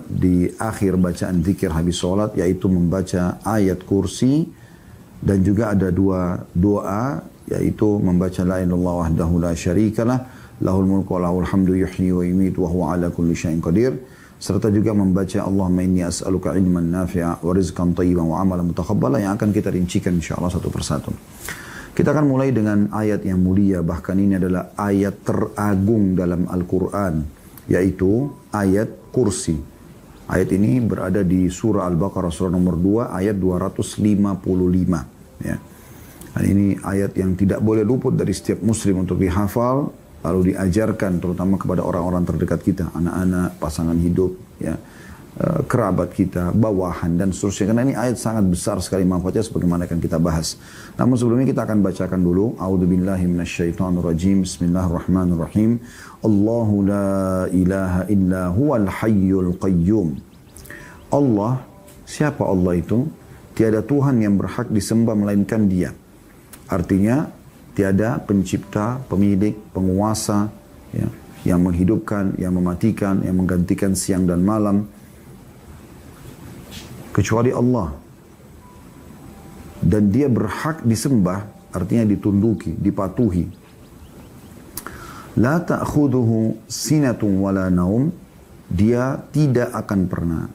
di akhir bacaan zikir habis sholat, yaitu membaca ayat kursi, dan juga ada dua doa, yaitu membaca la ilaha illallah wahdahu la syarikalah lahul mulku wa lahul hamdu yuhyi wa yumiitu wa huwa ala kulli syai'in qadir, serta juga membaca Allahumma inni as'aluka ilman nafi'a wa rizqan thayyiban wa amalan mutaqabbala, yang akan kita rincikan insyaallah satu persatu. Kita akan mulai dengan ayat yang mulia, bahkan ini adalah ayat teragung dalam Al-Quran, yaitu ayat kursi. Ayat ini berada di surah Al-Baqarah, surah nomor 2, ayat 255. Ya. Dan ini ayat yang tidak boleh luput dari setiap muslim untuk dihafal, lalu diajarkan terutama kepada orang-orang terdekat kita, anak-anak, pasangan hidup, ya, kerabat kita, bawahan, dan seterusnya. Karena ini ayat sangat besar sekali manfaatnya sebagaimana akan kita bahas. Namun sebelumnya kita akan bacakan dulu. A'udzubillahi minasyaitonirrajim. Bismillahirrahmanirrahim. Allahu la ilaha illa huwal hayyul qayyum. Allah, siapa Allah itu? Tiada Tuhan yang berhak disembah melainkan Dia. Artinya tiada pencipta, pemilik, penguasa, ya, yang menghidupkan, yang mematikan, yang menggantikan siang dan malam, kecuali Allah. Dan Dia berhak disembah, artinya ditunduki, dipatuhi. La ta'khuduhu sinatun wala naum. Dia tidak akan pernah.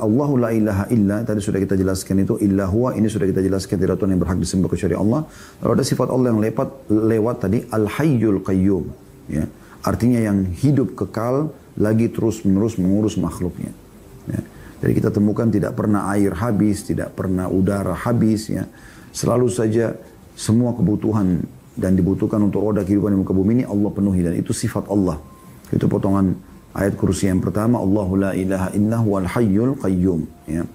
Allahu la ilaha illa, tadi sudah kita jelaskan itu, illa huwa, ini sudah kita jelaskan, tidak Tuhan yang berhak disembah kecuali Allah. Lalu ada sifat Allah yang lewat tadi, al-hayyul qayyum, ya. Artinya yang hidup kekal, lagi terus-menerus mengurus makhluknya. Ya. Jadi kita temukan tidak pernah air habis, tidak pernah udara habis, ya. Selalu saja semua kebutuhan dan dibutuhkan untuk roda kehidupan di muka bumi ini Allah penuhi, dan itu sifat Allah. Itu potongan ayat kursi yang pertama, Allahu la ilaha illa huwal hayyul qayyum, ya.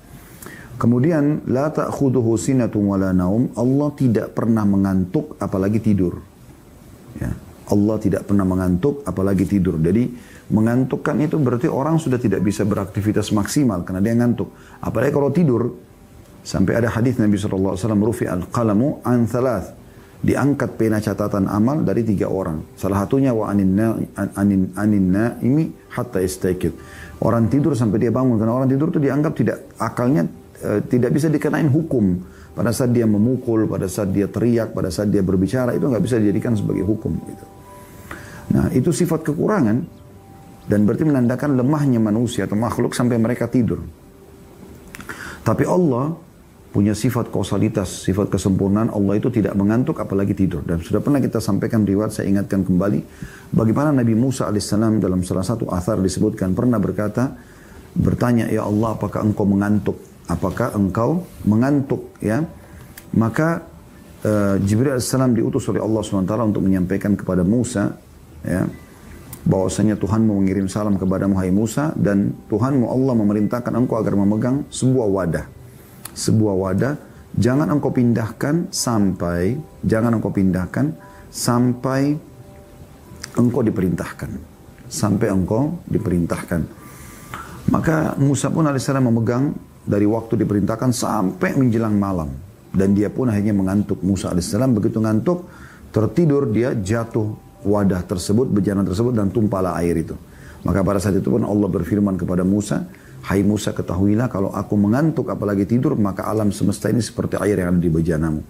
Kemudian la ta'khuduhu sinatun wala naum. Allah tidak pernah mengantuk apalagi tidur. Ya. Allah tidak pernah mengantuk apalagi tidur. Jadi mengantukkan itu berarti orang sudah tidak bisa beraktivitas maksimal karena dia ngantuk. Apalagi kalau tidur. Sampai ada hadis Nabi SAW, rufi'al qalamu an thalath. Diangkat pena catatan amal dari 3 orang. Salah satunya wa anin naimi hatta istaqid. Orang tidur sampai dia bangun. Karena orang tidur itu dianggap tidak, akalnya tidak bisa dikenain hukum. Pada saat dia memukul, pada saat dia teriak, pada saat dia berbicara, itu nggak bisa dijadikan sebagai hukum. Gitu. Nah, itu sifat kekurangan. Dan berarti menandakan lemahnya manusia atau makhluk sampai mereka tidur. Tapi Allah punya sifat kausalitas, sifat kesempurnaan. Allah itu tidak mengantuk apalagi tidur. Dan sudah pernah kita sampaikan riwayat, saya ingatkan kembali, bagaimana Nabi Musa alaihissalam dalam salah satu athar disebutkan pernah bertanya, ya Allah, apakah engkau mengantuk? Apakah engkau mengantuk? Ya, maka Jibril alaihissalam diutus oleh Allah SWT untuk menyampaikan kepada Musa, ya, bahwasanya Tuhanmu mengirim salam kepadamu, hai Musa, dan Tuhanmu Allah memerintahkan engkau agar memegang sebuah wadah. Sebuah wadah, jangan engkau pindahkan sampai engkau diperintahkan. Sampai engkau diperintahkan. Maka Musa pun alaihissalam memegang dari waktu diperintahkan sampai menjelang malam. Dan dia pun akhirnya mengantuk. Musa alaihissalam begitu ngantuk, tertidur, dia jatuh wadah tersebut, bejana tersebut, dan tumpahlah air itu. Maka pada saat itu pun Allah berfirman kepada Musa, hai Musa, ketahuilah kalau aku mengantuk apalagi tidur, maka alam semesta ini seperti air yang ada di bejanamu.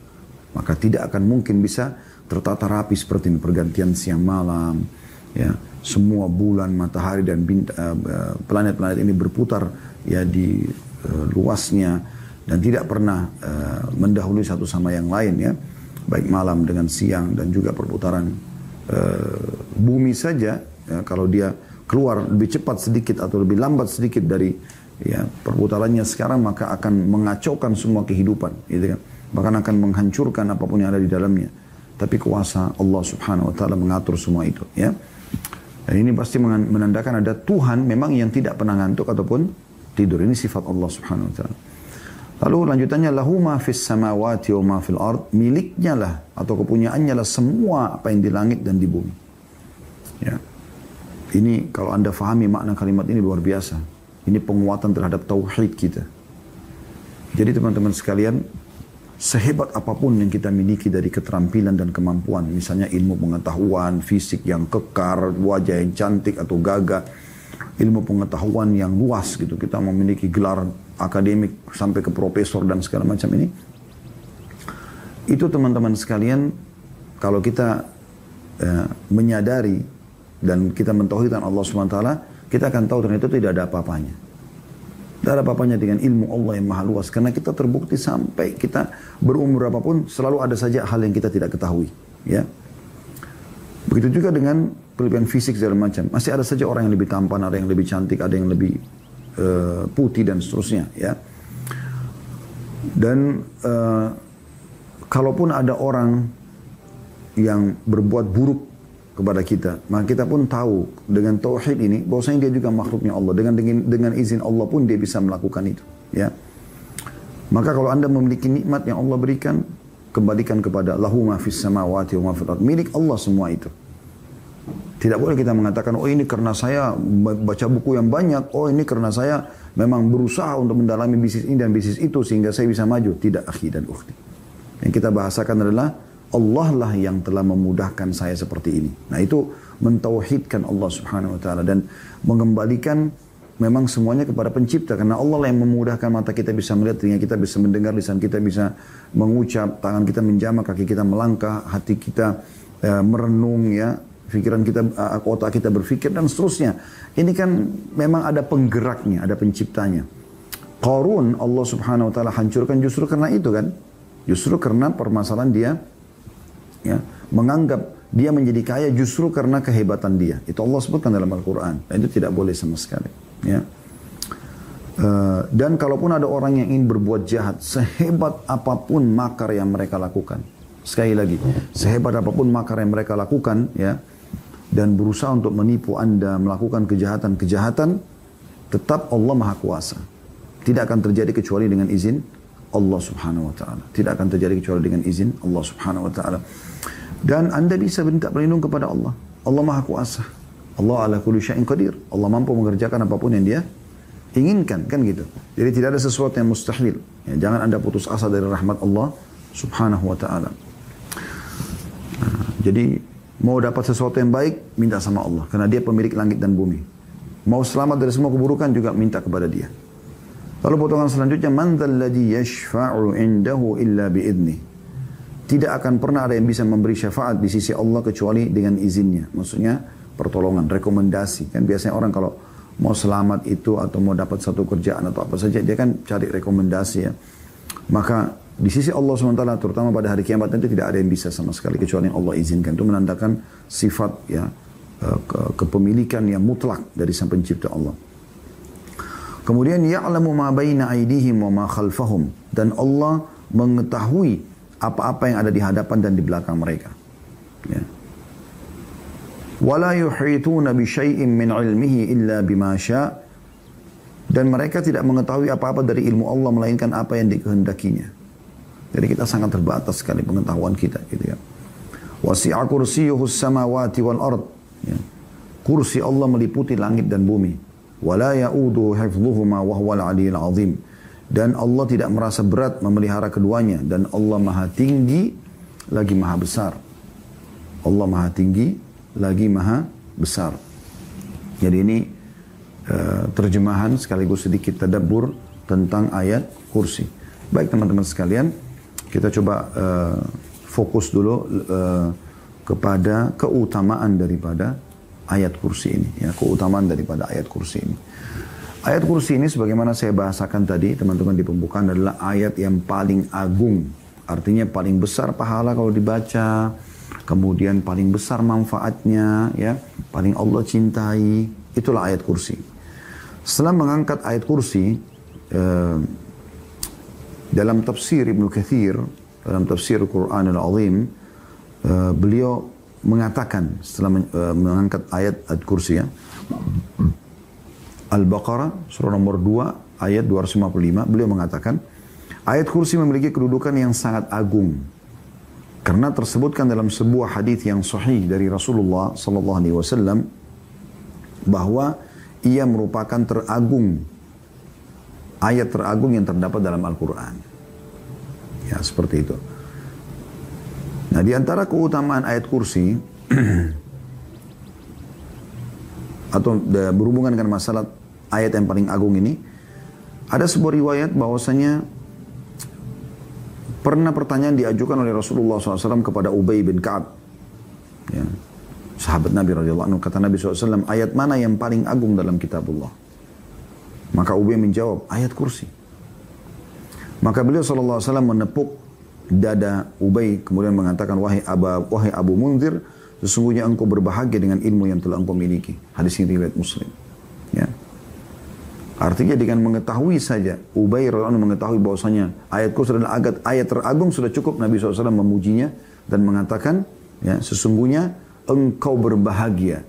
Maka tidak akan mungkin bisa tertata rapi seperti ini, pergantian siang malam, ya, semua bulan, matahari, dan planet-planet ini berputar, ya, di luasnya, dan tidak pernah mendahului satu sama yang lain, ya, baik malam dengan siang, dan juga perputaran bumi saja, ya, kalau dia keluar lebih cepat sedikit atau lebih lambat sedikit dari, ya, perputarannya sekarang, maka akan mengacaukan semua kehidupan, gitu kan. Bahkan akan menghancurkan apapun yang ada di dalamnya. Tapi kuasa Allah Subhanahu wa taala mengatur semua itu, ya. Dan ini pasti menandakan ada Tuhan memang yang tidak pernah ngantuk ataupun tidur. Ini sifat Allah Subhanahu wa taala. Lalu lanjutannya, lahu ma fis samawati wa ma fil ard. Miliknya lah atau kepunyaannya lah semua apa yang di langit dan di bumi. Ya. Ini kalau Anda fahami makna kalimat ini luar biasa. Ini penguatan terhadap tauhid kita. Jadi teman-teman sekalian, sehebat apapun yang kita miliki dari keterampilan dan kemampuan, misalnya ilmu pengetahuan, fisik yang kekar, wajah yang cantik atau gagah, ilmu pengetahuan yang luas gitu, kita memiliki gelar akademik sampai ke profesor dan segala macam ini, itu teman-teman sekalian, kalau kita menyadari dan kita mentauhidkan Allah SWT, kita akan tahu ternyata itu tidak ada apa-apanya. Tidak ada apa-apanya dengan ilmu Allah yang maha luas. Karena kita terbukti sampai kita berumur apapun, selalu ada saja hal yang kita tidak ketahui. Ya. Begitu juga dengan kelebihan fisik segala macam. Masih ada saja orang yang lebih tampan, ada yang lebih cantik, ada yang lebih putih dan seterusnya. Ya. Dan kalaupun ada orang yang berbuat buruk kepada kita, maka kita pun tahu dengan tauhid ini bahwasanya dia juga makhluknya Allah, dengan izin Allah pun dia bisa melakukan itu, ya. Maka kalau Anda memiliki nikmat yang Allah berikan, kembalikan kepada lahu ma fis samawati wa ma fil ardh, milik Allah semua itu. Tidak boleh kita mengatakan, oh ini karena saya baca buku yang banyak, oh ini karena saya memang berusaha untuk mendalami bisnis ini dan bisnis itu sehingga saya bisa maju. Tidak, akhi dan ukhti. Yang kita bahasakan adalah Allah lah yang telah memudahkan saya seperti ini. Nah itu mentauhidkan Allah Subhanahu Wa Taala dan mengembalikan memang semuanya kepada pencipta. Karena Allah lah yang memudahkan mata kita bisa melihat, telinga kita bisa mendengar, lisan kita bisa mengucap, tangan kita menjamah, kaki kita melangkah, hati kita merenung, ya, pikiran kita, otak kita berpikir dan seterusnya. Ini kan memang ada penggeraknya, ada penciptanya. Qarun Allah Subhanahu Wa Taala hancurkan justru karena itu kan, justru karena permasalahan dia, ya, menganggap dia menjadi kaya justru karena kehebatan dia. Itu Allah sebutkan dalam Al-Quran. Dan itu tidak boleh sama sekali. Ya. Dan kalaupun ada orang yang ingin berbuat jahat, sehebat apapun makar yang mereka lakukan. Sekali lagi, sehebat apapun makar yang mereka lakukan, ya, dan berusaha untuk menipu Anda, melakukan kejahatan-kejahatan, tetap Allah Maha Kuasa. Tidak akan terjadi kecuali dengan izin Allah Subhanahu Wa Taala. Tidak akan terjadi kecuali dengan izin Allah Subhanahu Wa Taala. Dan Anda bisa minta perlindungan kepada Allah. Allah Maha Kuasa. Allah ala kulli syai'in qadir. Allah mampu mengerjakan apapun yang Dia inginkan, kan gitu. Jadi tidak ada sesuatu yang mustahil. Ya, jangan Anda putus asa dari rahmat Allah Subhanahu Wa Taala. Jadi mau dapat sesuatu yang baik, minta sama Allah, karena Dia pemilik langit dan bumi. Mau selamat dari semua keburukan juga minta kepada Dia. Lalu potongan selanjutnya, man dzalladzi yashfa'u 'indahu illa bi'idnih. Tidak akan pernah ada yang bisa memberi syafaat di sisi Allah kecuali dengan izinnya. Maksudnya pertolongan, rekomendasi. Kan biasanya orang kalau mau selamat itu atau mau dapat satu kerjaan atau apa saja, dia kan cari rekomendasi, ya. Maka di sisi Allah SWT, terutama pada hari kiamat nanti, tidak ada yang bisa sama sekali kecuali yang Allah izinkan. Itu menandakan sifat, ya, kepemilikan yang mutlak dari Sang Pencipta Allah. Kemudian ya'lamu ma baina aydihim wa ma khalfahum, dan Allah mengetahui apa-apa yang ada di hadapan dan di belakang mereka. Ya. Wala yuhituna bi syai'in min 'ilmihi illa bima syaa', dan mereka tidak mengetahui apa-apa dari ilmu Allah melainkan apa yang dikehendakinya. Jadi kita sangat terbatas sekali pengetahuan kita, gitu ya. Wasi'a kursiyyuhu as-samawati wal ard. Ya. Kursi Allah meliputi langit dan bumi. Wala ya'uduhu hifdhuhuma wa huwal 'aliyyul 'azim. Dan Allah tidak merasa berat memelihara keduanya. Dan Allah Maha Tinggi lagi Maha Besar. Allah Maha Tinggi lagi Maha Besar. Jadi ini terjemahan sekaligus sedikit tadabbur tentang ayat kursi. Baik teman-teman sekalian, kita coba fokus dulu kepada keutamaan daripada ayat kursi ini. Ya, keutamaan daripada ayat kursi ini. Ayat kursi ini sebagaimana saya bahasakan tadi teman-teman di pembukaan adalah ayat yang paling agung. Artinya paling besar pahala kalau dibaca. Kemudian paling besar manfaatnya, ya, paling Allah cintai. Itulah ayat kursi. Setelah mengangkat ayat kursi, dalam tafsir Ibnu Katsir, dalam tafsir Al-Quran Al-Azim, beliau mengatakan setelah mengangkat ayat kursi, ya, Al-Baqarah surah nomor 2 ayat 255, beliau mengatakan ayat kursi memiliki kedudukan yang sangat agung karena tersebutkan dalam sebuah hadis yang sahih dari Rasulullah sallallahu alaihi wasallam bahwa ia merupakan ayat teragung yang terdapat dalam Al-Quran. Ya, seperti itu. Nah, di antara keutamaan ayat kursi atau berhubungan dengan masalah ayat yang paling agung ini, ada sebuah riwayat bahwasanya pernah pertanyaan diajukan oleh Rasulullah SAW kepada Ubay bin Ka'ab, ya, sahabat Nabi radhiyallahu anhu. Kata Nabi SAW, ayat mana yang paling agung dalam kitabullah? Maka Ubay menjawab, ayat kursi. Maka beliau SAW menepuk dada Ubay, kemudian mengatakan, wahai Abu Munzir, sesungguhnya engkau berbahagia dengan ilmu yang telah engkau miliki. Hadis ini riwayat Muslim. Ya. Artinya dengan mengetahui saja, Ubay radhiyallahu anhu mengetahui bahwasanya ayat kursi adalah ayat teragung, sudah cukup Nabi SAW memujinya dan mengatakan, ya, sesungguhnya engkau berbahagia.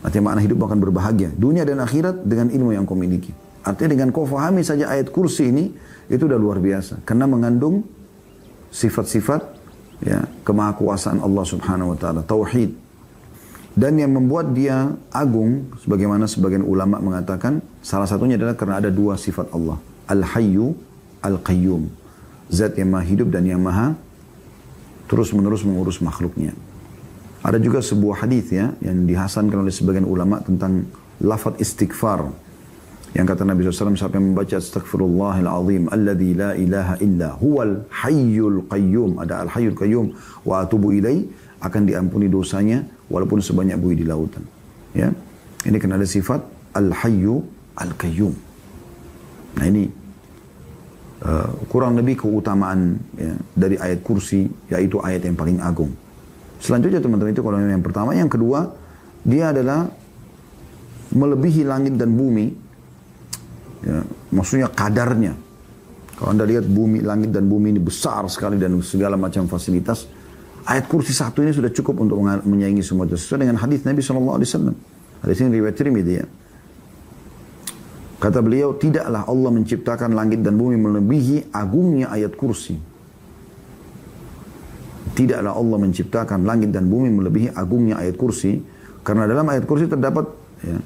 Artinya makna hidup akan berbahagia, dunia dan akhirat dengan ilmu yang kau miliki. Artinya dengan kau fahami saja ayat kursi ini, itu udah luar biasa. Karena mengandung sifat-sifat, ya, kemahakuasaan Allah Subhanahu wa taala, tauhid. Dan yang membuat dia agung, sebagaimana sebagian ulama mengatakan, salah satunya adalah karena ada dua sifat Allah, Al-Hayyu, Al-Qayyum. Zat yang maha hidup dan yang maha terus-menerus mengurus makhluknya. Ada juga sebuah hadis, ya, yang dihasankan oleh sebagian ulama tentang lafaz istighfar. Yang kata Nabi SAW, siapa yang membaca astaghfirullahal azim alladzi la ilaha illa huwal hayyul qayyum, ada al hayyul qayyum, wa atubu ilai, akan diampuni dosanya walaupun sebanyak buih di lautan. Ya, ini kan ada sifat al hayyu al qayyum. Nah, ini kurang lebih keutamaan, ya, dari ayat kursi, yaitu ayat yang paling agung. Selanjutnya teman-teman, itu kalau yang pertama. Yang kedua, dia adalah melebihi langit dan bumi. Ya, maksudnya kadarnya. Kalau Anda lihat bumi, langit dan bumi ini besar sekali dan segala macam fasilitas. Ayat kursi satu ini sudah cukup untuk menyaingi semua itu. Sesuai dengan hadis Nabi SAW. Hadis ini riwayat Tirmidzi, ya. Kata beliau, tidaklah Allah menciptakan langit dan bumi melebihi agungnya ayat kursi. Tidaklah Allah menciptakan langit dan bumi melebihi agungnya ayat kursi. Karena dalam ayat kursi terdapat, ya,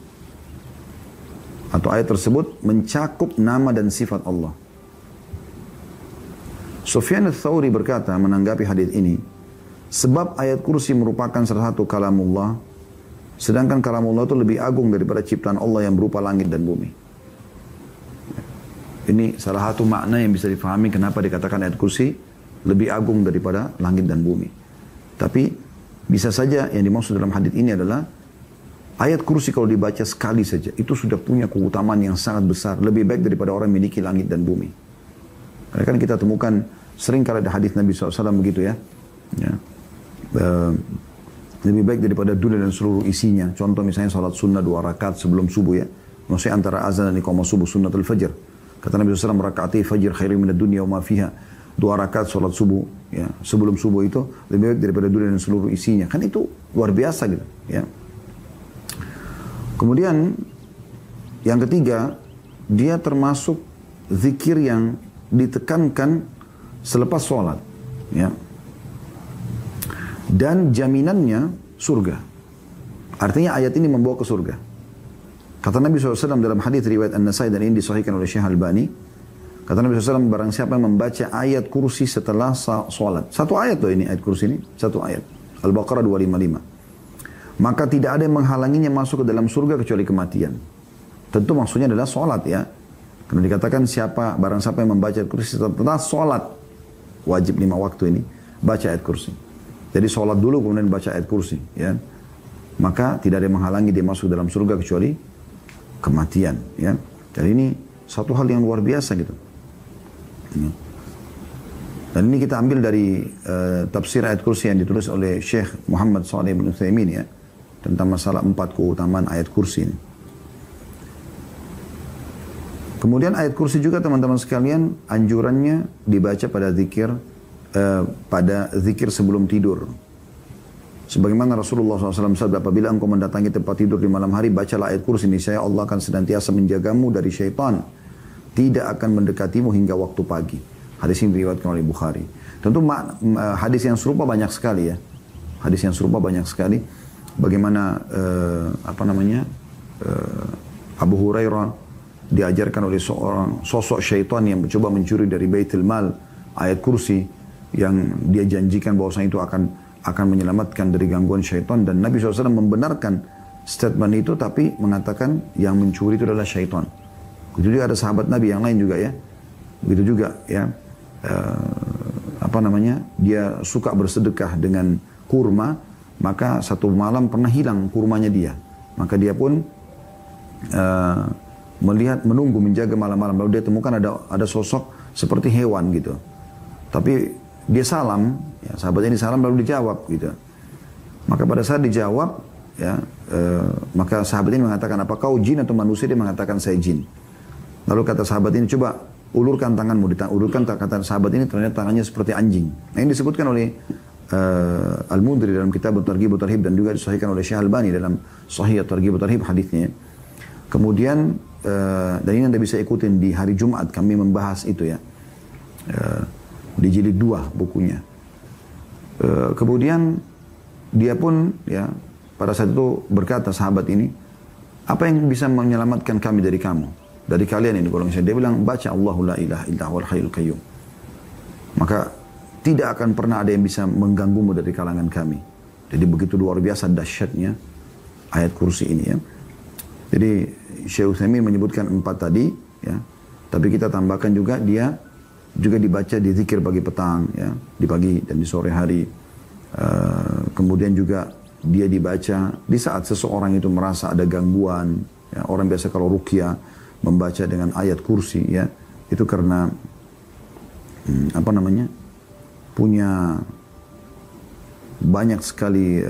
atau ayat tersebut mencakup nama dan sifat Allah. Sufyan ats-Tsauri berkata menanggapi hadis ini, sebab ayat kursi merupakan salah satu kalamullah, sedangkan kalamullah itu lebih agung daripada ciptaan Allah yang berupa langit dan bumi. Ini salah satu makna yang bisa difahami kenapa dikatakan ayat kursi lebih agung daripada langit dan bumi. Tapi bisa saja yang dimaksud dalam hadis ini adalah ayat kursi kalau dibaca sekali saja, itu sudah punya keutamaan yang sangat besar. Lebih baik daripada orang memiliki langit dan bumi. Karena kan kita temukan sering kali ada hadis Nabi SAW begitu, ya. Lebih baik daripada dunia dan seluruh isinya. Contoh misalnya salat sunnah 2 rakaat sebelum subuh, ya. Maksudnya antara azan dan iqamah subuh, sunnatul fajr. Kata Nabi SAW, rakaati fajr khairu minad dunya wa ma fiha. 2 rakaat salat subuh, ya, sebelum subuh itu lebih baik daripada dunia dan seluruh isinya. Kan itu luar biasa gitu, ya. Kemudian yang ketiga, dia termasuk zikir yang ditekankan selepas sholat, ya. Dan jaminannya surga. Artinya ayat ini membawa ke surga. Kata Nabi SAW dalam hadis riwayat An-Nasai dan ini disahihkan oleh Syekh Albani. Kata Nabi SAW, barang siapa yang membaca ayat kursi setelah sholat. Satu ayat loh ini, ayat kursi ini. Satu ayat. Al-Baqarah 255. Maka tidak ada yang menghalanginya masuk ke dalam surga kecuali kematian. Tentu maksudnya adalah sholat, ya. Karena dikatakan barang siapa yang membaca ayat kursi setelah sholat, wajib 5 waktu ini, baca ayat kursi. Jadi sholat dulu kemudian baca ayat kursi, ya. Maka tidak ada yang menghalangi dia masuk dalam surga kecuali kematian, ya. Jadi ini satu hal yang luar biasa gitu. Dan ini kita ambil dari tafsir ayat kursi yang ditulis oleh Syekh Muhammad Shalih bin Utsaimin, ya, tentang masalah 4 keutamaan ayat kursi ini. Kemudian ayat kursi juga teman-teman sekalian, anjurannya dibaca pada zikir sebelum tidur. Sebagaimana Rasulullah SAW sabda, apabila engkau mendatangi tempat tidur di malam hari, bacalah ayat kursi, niscaya Allah akan senantiasa menjagamu dari syaitan, tidak akan mendekatimu hingga waktu pagi. Hadis ini diriwayatkan oleh Bukhari. Tentu hadis yang serupa banyak sekali, ya. Hadis yang serupa banyak sekali. Bagaimana Abu Hurairah diajarkan oleh seorang sosok syaitan yang mencoba mencuri dari Baitul Mal ayat kursi yang dia janjikan bahwasanya itu akan menyelamatkan dari gangguan syaitan, dan Nabi SAW membenarkan statement itu tapi mengatakan yang mencuri itu adalah syaitan. Begitu juga ada sahabat Nabi yang lain juga ya. Begitu juga ya. Dia suka bersedekah dengan kurma, maka satu malam pernah hilang kurmanya dia. Maka dia pun menunggu menjaga malam-malam, lalu dia temukan ada sosok seperti hewan gitu. Tapi dia salam, ya, sahabatnya ini salam lalu dijawab gitu. Maka pada saat dijawab, ya, maka sahabat ini mengatakan, apa kau jin atau manusia? Dia mengatakan saya jin. Lalu kata sahabat ini, coba ulurkan tanganmu. Ulurkan, kata sahabat ini ternyata tangannya seperti anjing. Nah, ini disebutkan oleh Al-Mundhiri dalam kitab At-Targhib wa Tarhib, dan juga disahihkan oleh Syekh Albani dalam Sahih At-Targhib wa Tarhib hadisnya. Kemudian dan ini Anda bisa ikutin di hari Jumat kami membahas itu ya. Di jilid 2 bukunya. Kemudian dia pun ya pada saat itu berkata sahabat ini, apa yang bisa menyelamatkan kami dari kamu? Dari kalian ini golongan saya. Dia bilang, baca Allahu la ilaha illa huwal hayyul qayyum. Maka tidak akan pernah ada yang bisa mengganggumu dari kalangan kami. Jadi begitu luar biasa dahsyatnya ayat kursi ini ya. Jadi Syekh Utsaimin menyebutkan 4 tadi ya. Tapi kita tambahkan juga dia juga dibaca di zikir pagi petang ya, di pagi dan di sore hari. Kemudian juga dia dibaca di saat seseorang itu merasa ada gangguan ya. Orang biasa kalau ruqyah membaca dengan ayat kursi ya, itu karena punya banyak sekali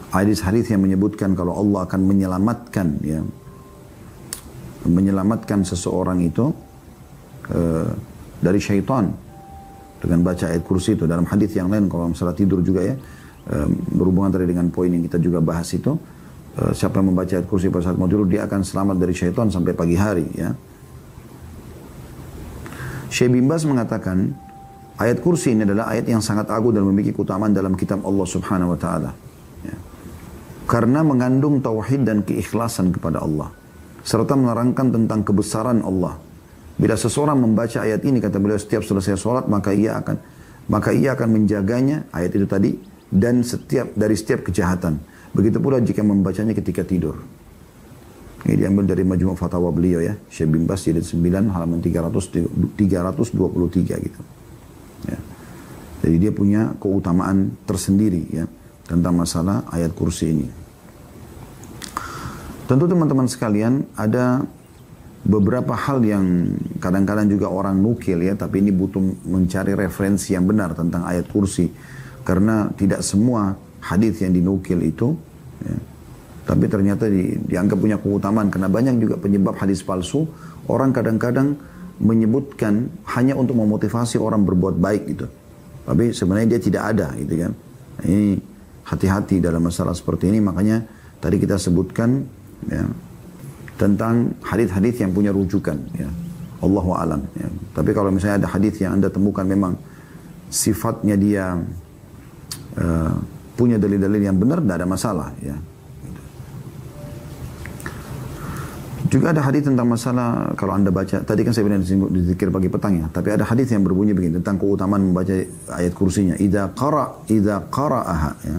hadis-hadis yang menyebutkan kalau Allah akan menyelamatkan ya, menyelamatkan seseorang itu dari syaitan dengan baca ayat kursi itu. Dalam hadis yang lain kalau masalah tidur juga ya, berhubungan tadi dengan poin yang kita juga bahas itu, siapa yang membaca ayat kursi pada saat mau tidur dia akan selamat dari syaitan sampai pagi hari ya. Syekh bin Baz mengatakan ayat kursi ini adalah ayat yang sangat agung dan memiliki keutamaan dalam kitab Allah Subhanahu wa taala ya. Karena mengandung tauhid dan keikhlasan kepada Allah serta menerangkan tentang kebesaran Allah. Bila seseorang membaca ayat ini, kata beliau, setiap selesai sholat maka ia akan menjaganya, ayat itu tadi, dan dari setiap kejahatan. Begitu pula jika membacanya ketika tidur. Ini diambil dari Majmu' Fatawa beliau ya, Syekh bin Baz jilid 9 halaman 323 gitu. Ya. Jadi dia punya keutamaan tersendiri ya tentang masalah ayat kursi ini. Tentu teman-teman sekalian ada beberapa hal yang kadang-kadang juga orang nukil ya, tapi ini butuh mencari referensi yang benar tentang ayat kursi. Karena tidak semua hadis yang dinukil itu ya, tapi ternyata dianggap punya keutamaan. Karena banyak juga penyebab hadis palsu. Orang kadang-kadang menyebutkan hanya untuk memotivasi orang berbuat baik gitu. Tapi sebenarnya dia tidak ada gitu kan. Nah, ini hati-hati dalam masalah seperti ini. Makanya tadi kita sebutkan ya, tentang hadis-hadis yang punya rujukan ya. Allahu a'lam ya. Tapi kalau misalnya ada hadis yang Anda temukan memang sifatnya dia punya dalil-dalil yang benar, tidak ada masalah ya. Juga ada hadis tentang masalah kalau Anda baca, tadi kan saya bilang di zikir pagi petang ya, tapi ada hadis yang berbunyi begini tentang keutamaan membaca ayat kursinya. Idza qara'aha ya.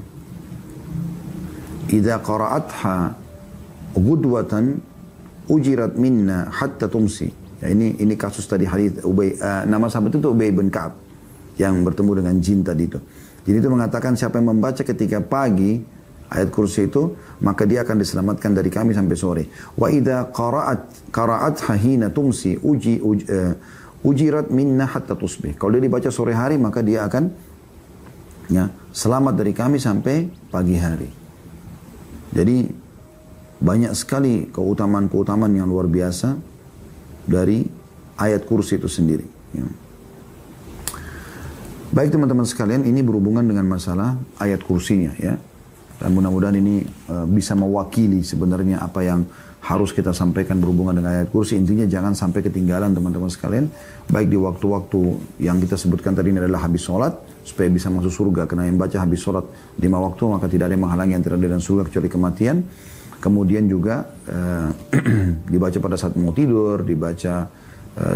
Idza qara'atha ghudwatan ujirat minna hatta tumsi. Ya, ini kasus tadi hadis Ubay, nama sahabat itu Ubay bin Ka'ab yang bertemu dengan jin tadi itu. Jadi itu mengatakan siapa yang membaca ketika pagi ayat kursi itu, maka dia akan diselamatkan dari kami sampai sore. Wa idza qara'atha hina tumsi ujirat minna hatta tusbih. Kalau dia dibaca sore hari maka dia akan ya, selamat dari kami sampai pagi hari. Jadi banyak sekali keutamaan-keutamaan yang luar biasa dari ayat kursi itu sendiri. Ya. Baik teman-teman sekalian, ini berhubungan dengan masalah ayat kursinya ya. Dan mudah-mudahan ini bisa mewakili sebenarnya apa yang harus kita sampaikan berhubungan dengan ayat kursi. Intinya jangan sampai ketinggalan teman-teman sekalian. Baik di waktu-waktu yang kita sebutkan tadi ini adalah habis sholat, supaya bisa masuk surga. Karena yang baca habis sholat 5 waktu, maka tidak ada yang menghalangi antara dia dan surga kecuali kematian. Kemudian juga dibaca pada saat mau tidur, dibaca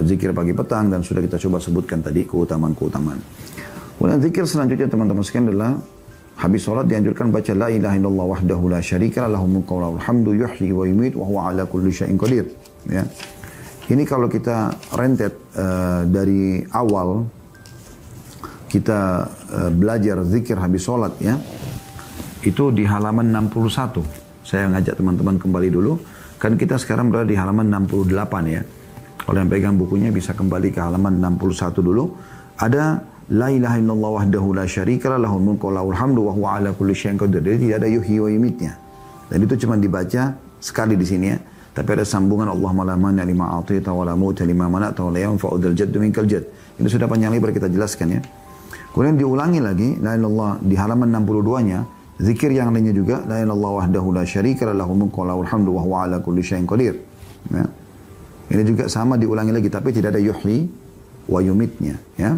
zikir pagi petang, dan sudah kita coba sebutkan tadi keutamaan-keutamaan. Kemudian zikir selanjutnya teman-teman sekalian adalah habis sholat dianjurkan baca la ilaha illallah wahdahu la syarika lah, lahul mulku wa lahul hamdu yuhyi wa yumiit wa huwa ala kulli syai'in qadir. Ya. Ini kalau kita rentet dari awal kita belajar zikir habis sholat ya, itu di halaman 61. Saya ngajak teman-teman kembali dulu. Kan kita sekarang berada di halaman 68 ya. Kalau yang pegang bukunya bisa kembali ke halaman 61 dulu. Ada la ilaha illallah wahdahu la syarika lah, lahul mulku wa lahul hamdu wa huwa ala kulli syai'in qadir. Jadi tidak ada yuhyi wa yumitnya. Dan itu cuma dibaca sekali di sini ya. Tapi ada sambungan Allahumma la mani' lima a'taita wa la mu'ti lima mana'ta wa la yanfa'u dzal jaddu minkal jadd. Itu sudah panjang lebar kita jelaskan ya. Kemudian diulangi lagi la ilaha illallah di halaman 62-nya. Zikir yang lainnya juga la ilaha illallah wahdahu la syarika lah, lahul mulku wa lahul hamdu wa huwa ala kulli syai'in qadir. Ya. Ini juga sama diulangi lagi tapi tidak ada yuhyi wa yumitnya ya.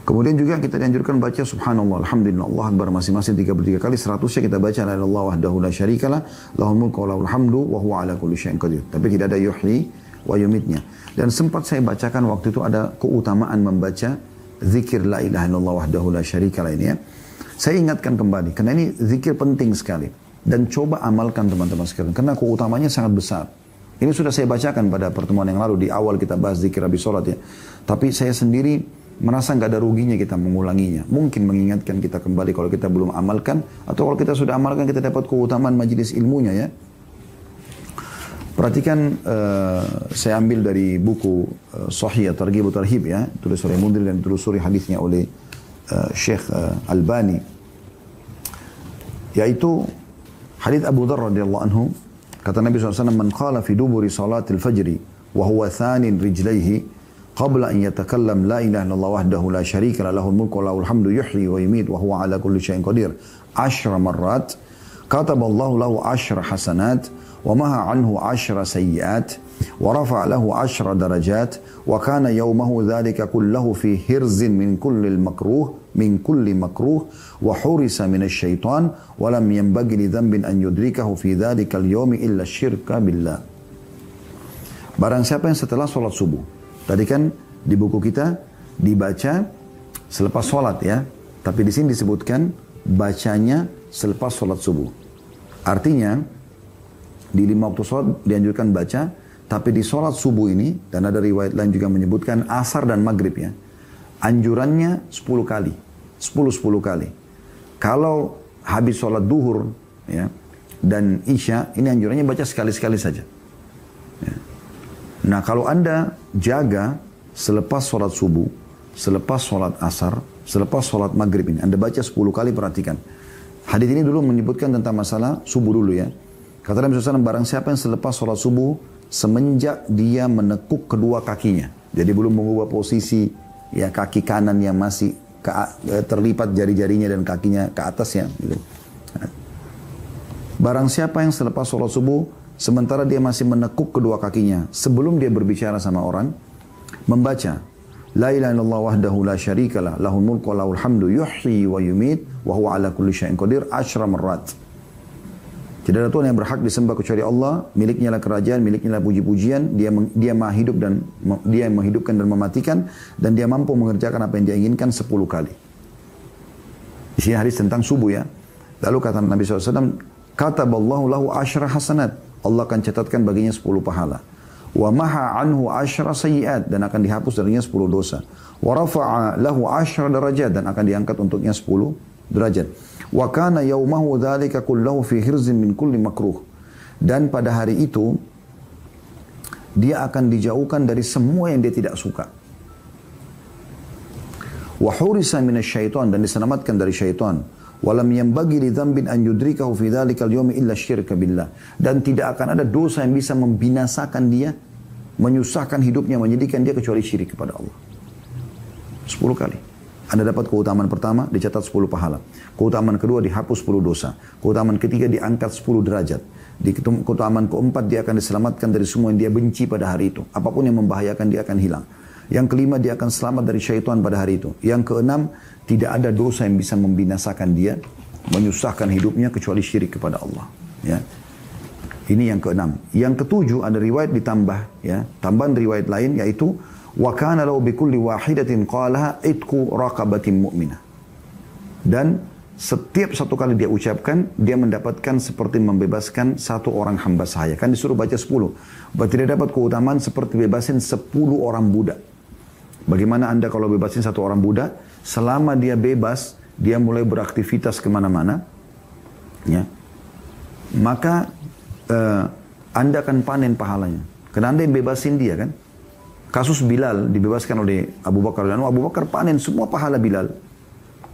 Kemudian juga kita dianjurkan baca subhanallah, alhamdulillah, Allah akbar masing-masing 33 kali. 100-nya kita baca la ilaha illallah wahdahu la syarikalah, lahul mulku wa lahul hamdu wa huwa ala kulli syai'in qadir. Tapi tidak ada yuhyi wa yumitnya. Dan sempat saya bacakan waktu itu ada keutamaan membaca zikir la ilaha illallah wahdahu la syarikalah ini ya. Saya ingatkan kembali karena ini zikir penting sekali dan coba amalkan teman-teman sekalian karena keutamanya sangat besar. Ini sudah saya bacakan pada pertemuan yang lalu di awal kita bahas zikir habis sholat ya. Tapi saya sendiri merasa nggak ada ruginya kita mengulanginya. Mungkin mengingatkan kita kembali kalau kita belum amalkan. Atau kalau kita sudah amalkan kita dapat keutamaan majelis ilmunya ya. Perhatikan saya ambil dari buku Sahih Targhib Tarhib ya. Tulis oleh Mundhir dan ditelusuri hadisnya oleh Syekh Albani. Yaitu hadis Abu Dzar radhiyallahu anhu. Kata Nabi SAW, man qala fi duburi salatil fajri wa huwa thanin rijlaihi qabla an yatakallam la ilaha illallah wahdahu la syarika lah, lahul mulku wa lahul hamdu yuhyi wa yumiit wa huwa ala kulli syai'in qadir 10 marrat kataballahu lahu 10 hasanat wa maha anhu 10 sayyiat wa rafa'a lahu 10 darajat wa kana yawmahu dhalika kullahu fi hirzin min kulli makruh wa hurisa min asyaitan wa lam yanbaghi li dhanbin an yudrikahu fi dhalika al-yawmi illa syirka billah. Barang siapa yang setelah sholat subuh, tadi kan di buku kita dibaca selepas sholat ya. Tapi di sini disebutkan bacanya selepas sholat subuh. Artinya di 5 waktu sholat dianjurkan baca. Tapi di sholat subuh ini, dan ada riwayat lain juga menyebutkan asar dan maghrib ya. Anjurannya 10 kali. 10 kali. Kalau habis sholat duhur ya, dan isya, ini anjurannya baca sekali-sekali saja. Ya. Nah kalau Anda jaga selepas sholat subuh, selepas sholat asar, selepas sholat maghrib ini, Anda baca 10 kali, perhatikan. Hadis ini dulu menyebutkan tentang masalah subuh dulu ya. Kata Nabi SAW, barang siapa yang selepas sholat subuh, semenjak dia menekuk kedua kakinya. Jadi belum mengubah posisi ya kaki kanan yang masih terlipat jari-jarinya dan kakinya ke atas ya. Gitu. Barang siapa yang selepas sholat subuh, sementara dia masih menekuk kedua kakinya, sebelum dia berbicara sama orang, membaca la ilaha illallah wahdahu la syarikalah, lahul mulku wa lahul hamdu yuhyi wa yumiit wa huwa ala kulli syai'in qadir 10 marrat. Tidak ada Tuhan yang berhak disembah kecuali Allah, miliknya lah kerajaan, miliknya lah puji-pujian, dia maha hidup dan dia yang menghidupkan dan mematikan, dan dia mampu mengerjakan apa yang dia inginkan 10 kali. Di sini hadis tentang subuh ya. Lalu kata Nabi SAW, kataballahu lahu 10 hasanat, Allah akan catatkan baginya 10 pahala. Wa maha anhu 10 sayyiat, dan akan dihapus darinya 10 dosa. Wa rafa'a lahu 10 darajat, dan akan diangkat untuknya 10 derajat. Wa kana yaumahu dzalika kullahu fi hirzin min kulli makruh. Dan pada hari itu dia akan dijauhkan dari semua yang dia tidak suka. Wa hurisa minasyaitan, dan diselamatkan dari syaitan. Wa lam yanbaghi li dzambin an yudrikahu fi dzalikal yaumi illa syirka billah. Dan tidak akan ada dosa yang bisa membinasakan dia, menyusahkan hidupnya, menyedihkan dia kecuali syirik kepada Allah. 10 kali. Anda dapat keutamaan pertama, dicatat 10 pahala. Keutamaan kedua, dihapus 10 dosa. Keutamaan ketiga, diangkat 10 derajat. Di keutamaan keempat, dia akan diselamatkan dari semua yang dia benci pada hari itu. Apapun yang membahayakan, dia akan hilang. Yang kelima, dia akan selamat dari syaitan pada hari itu. Yang keenam, tidak ada dosa yang bisa membinasakan dia, menyusahkan hidupnya, kecuali syirik kepada Allah. Ya. Ini yang keenam. Yang ketujuh ada riwayat ditambah, ya, tambahan riwayat lain yaitu wa kana lahu bikulli wahidatin qalaha itqu raqabatin mu'minah. Dan setiap satu kali dia ucapkan, dia mendapatkan seperti membebaskan satu orang hamba sahaya. Kan disuruh baca 10. Berarti dia dapat keutamaan seperti bebasin 10 orang budak. Bagaimana Anda kalau bebasin satu orang budak? Selama dia bebas, dia mulai beraktivitas kemana-mana, ya, maka Anda akan panen pahalanya. Karena Anda yang bebasin dia kan. Kasus Bilal dibebaskan oleh Abu Bakar. Dan Abu Bakar panen semua pahala Bilal.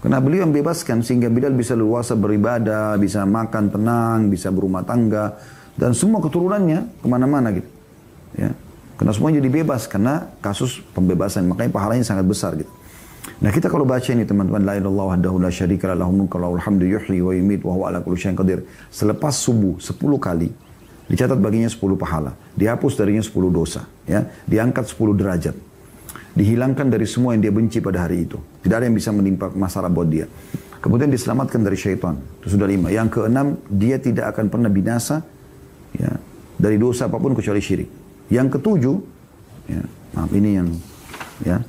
Karena beliau yang bebaskan sehingga Bilal bisa luasa beribadah, bisa makan tenang, bisa berumah tangga. Dan semua keturunannya kemana-mana gitu. Ya. Karena semuanya jadi bebas karena kasus pembebasan. Makanya pahalanya sangat besar gitu. Nah kita kalau baca ini teman-teman, la ilaha illallah wahdahu la syarika lahu mulku wa lahul hamdu yuhyi wa yumiit wa huwa ala kulli syai'in qadir. Selepas subuh 10 kali dicatat baginya 10 pahala, dihapus darinya 10 dosa, ya, diangkat 10 derajat, dihilangkan dari semua yang dia benci pada hari itu. Tidak ada yang bisa menimpa masalah buat dia. Kemudian diselamatkan dari syaitan. Itu sudah 5. Yang keenam, dia tidak akan pernah binasa, ya, dari dosa apapun kecuali syirik. Yang ketujuh, ya, maaf ini yang, ya,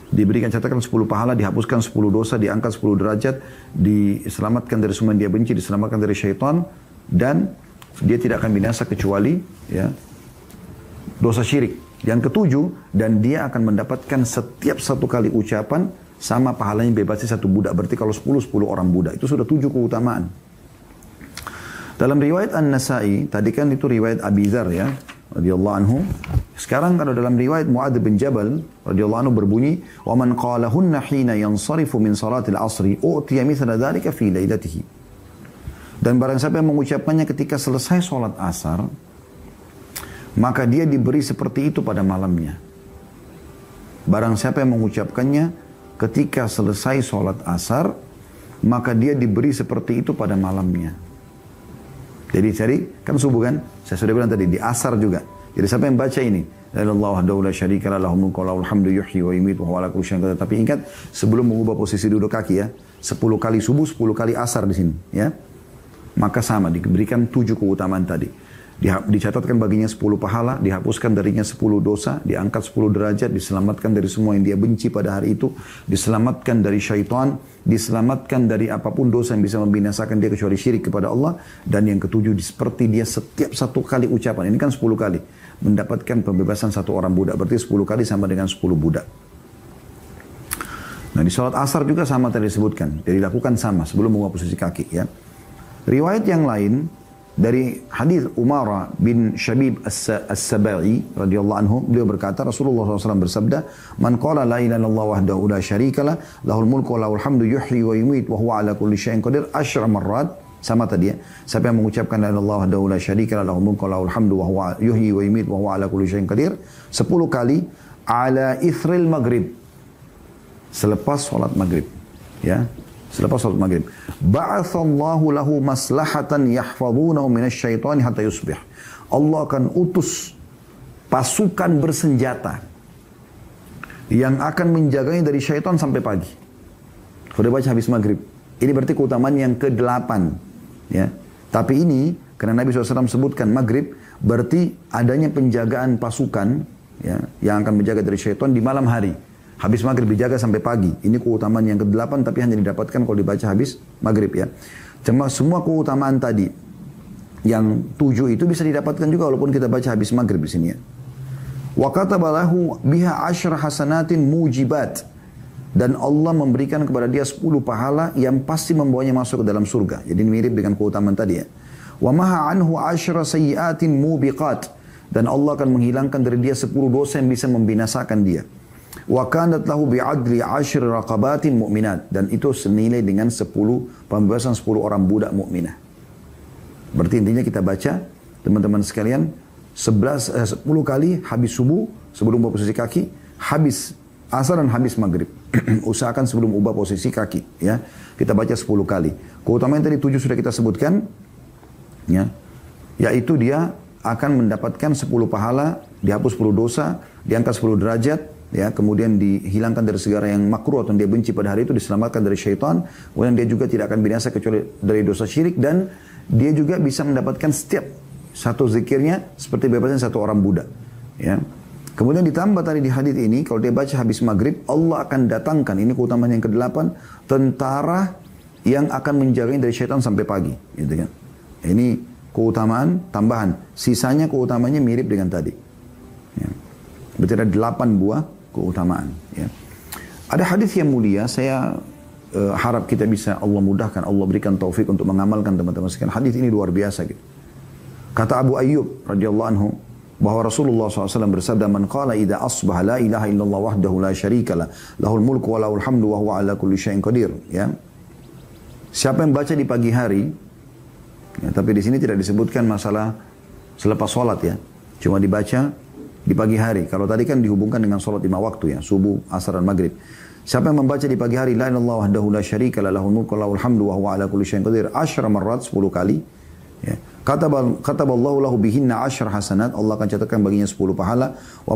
diberikan catatan 10 pahala, dihapuskan 10 dosa, diangkat 10 derajat, diselamatkan dari semua yang dia benci, diselamatkan dari syaitan, dan dia tidak akan binasa kecuali, ya, dosa syirik. Yang ketujuh, dan dia akan mendapatkan setiap satu kali ucapan sama pahalanya bebasi satu budak. Berarti kalau 10 orang budak. Itu sudah 7 keutamaan. Dalam riwayat An-Nasai, tadi kan itu riwayat Abi Dzar, ya, radhiyallahu anhu. Sekarang kalau dalam riwayat Mu'adz bin Jabal radhiyallahu anhu berbunyi, "Wa man qalahunna hina yansarifu min salatil 'ashri u'tiya mithla dzalika fi lailatihi." Dan barang siapa yang mengucapkannya ketika selesai sholat asar, maka dia diberi seperti itu pada malamnya. Barang siapa yang mengucapkannya ketika selesai sholat asar, maka dia diberi seperti itu pada malamnya. Jadi kan subuh kan? Saya sudah bilang tadi, di asar juga. Jadi siapa yang baca ini? La ilaha illallah wahdahu la syarika lahu mulku wa lahul hamdu yuhyi wa yumiit wa huwa ala kulli syai'in qadir. Tapi ingat, sebelum mengubah posisi duduk kaki ya, 10 kali subuh, 10 kali asar di sini, ya. Maka sama, diberikan 7 keutamaan tadi. Dicatatkan baginya 10 pahala, dihapuskan darinya 10 dosa, diangkat 10 derajat, diselamatkan dari semua yang dia benci pada hari itu, diselamatkan dari syaitan, diselamatkan dari apapun dosa yang bisa membinasakan dia kecuali syirik kepada Allah. Dan yang ketujuh, seperti dia setiap satu kali ucapan, ini kan 10 kali, mendapatkan pembebasan satu orang budak. Berarti 10 kali sama dengan 10 budak. Nah di sholat asar juga sama tadi disebutkan. Jadi lakukan sama sebelum mengubah posisi kaki, ya. Riwayat yang lain dari hadis Umara bin Shabib As-Sabai radhiyallahu anhu, beliau berkata Rasulullah SAW bersabda, "Man qala la ilaha illallah wahdahu la syarikalah, lahul mulku wa lahul hamdu yuhyi wa yumiit wa huwa ala kulli syai'in qadir asyra marrat." Sama tadi ya. Siapa yang mengucapkan la ilaha illallah wahdahu la syarikalah, lahul mulku wa lahul hamdu wa huwa yuhyi wa yumiit wa huwa ala kulli syai'in qadir 10 kali ala ithril maghrib. Selepas salat maghrib, ya. Selepas salat maghrib. Ba'athallahu lahu maslahatan yahfazunahu minasyaitani hatta yusbih. Allah akan utus pasukan bersenjata yang akan menjaganya dari syaitan sampai pagi. Sudah baca habis maghrib. Ini berarti keutamaan yang ke-8. Ya. Tapi ini, karena Nabi SAW sebutkan maghrib, berarti adanya penjagaan pasukan, ya, yang akan menjaga dari syaitan di malam hari. Habis maghrib dijaga sampai pagi. Ini keutamaan yang ke-8 tapi hanya didapatkan kalau dibaca habis maghrib, ya. Cuma semua keutamaan tadi yang 7 itu bisa didapatkan juga walaupun kita baca habis maghrib di sini, ya. Wa kataba lahu biha 10 hasanatin mujibat. Dan Allah memberikan kepada dia 10 pahala yang pasti membawanya masuk ke dalam surga. Jadi mirip dengan keutamaan tadi, ya. Wa maha anhu 10 sayyiatin mubiqat. Dan Allah akan menghilangkan dari dia 10 dosa yang bisa membinasakan dia. Wa kanat lahu bi'adli 10 raqabatin mu'minat. Dan itu senilai dengan 10 pembebasan 10 orang budak mukminah. Berarti intinya kita baca, teman-teman sekalian, 10 kali habis subuh, sebelum ubah posisi kaki, habis asar dan habis maghrib. Usahakan sebelum ubah posisi kaki, ya. Kita baca 10 kali. Keutamaan tadi 7 sudah kita sebutkan, ya. Yaitu dia akan mendapatkan 10 pahala, dihapus 10 dosa, diangkat 10 derajat, ya, kemudian dihilangkan dari segala yang makruh atau dia benci pada hari itu, diselamatkan dari syaitan, kemudian dia juga tidak akan binasa kecuali dari dosa syirik, dan dia juga bisa mendapatkan setiap satu zikirnya seperti bebasnya satu orang budak. Ya. Kemudian ditambah tadi di hadis ini, kalau dia baca habis maghrib, Allah akan datangkan, ini keutamaan yang ke-8, tentara yang akan menjaganya dari syaitan sampai pagi. Gitu kan. Ini keutamaan tambahan. Sisanya keutamanya mirip dengan tadi. Ya. Berarti ada 8 buah keutamaan. Ya. Ada hadis yang mulia, saya harap kita bisa Allah mudahkan, Allah berikan taufik untuk mengamalkan teman-teman sekalian. Hadis ini luar biasa gitu. Kata Abu Ayyub radhiyallahu anhu, bahwa Rasulullah SAW bersabda, man qala idza asbaha la ilaha illallah wahdahu la syarika lah, lahul mulku wa lahul hamdu wa huwa ala kulli syai'in qadir. Ya. Siapa yang baca di pagi hari, ya, tapi di sini tidak disebutkan masalah selepas sholat ya, cuma dibaca di pagi hari. Kalau tadi kan dihubungkan dengan sholat 5 waktu ya, subuh, asar dan maghrib. Siapa yang membaca di pagi hari, la ilaha illallah wahdahu la syarika lah, lahul mulku wa lahul hamdu wa huwa ala kulli syai'in qadir, 10 marrat, 10 kali. Ya. Kataballahu lahu bihinna 10 hasanat, Allah akan catatkan baginya 10 pahala. Wa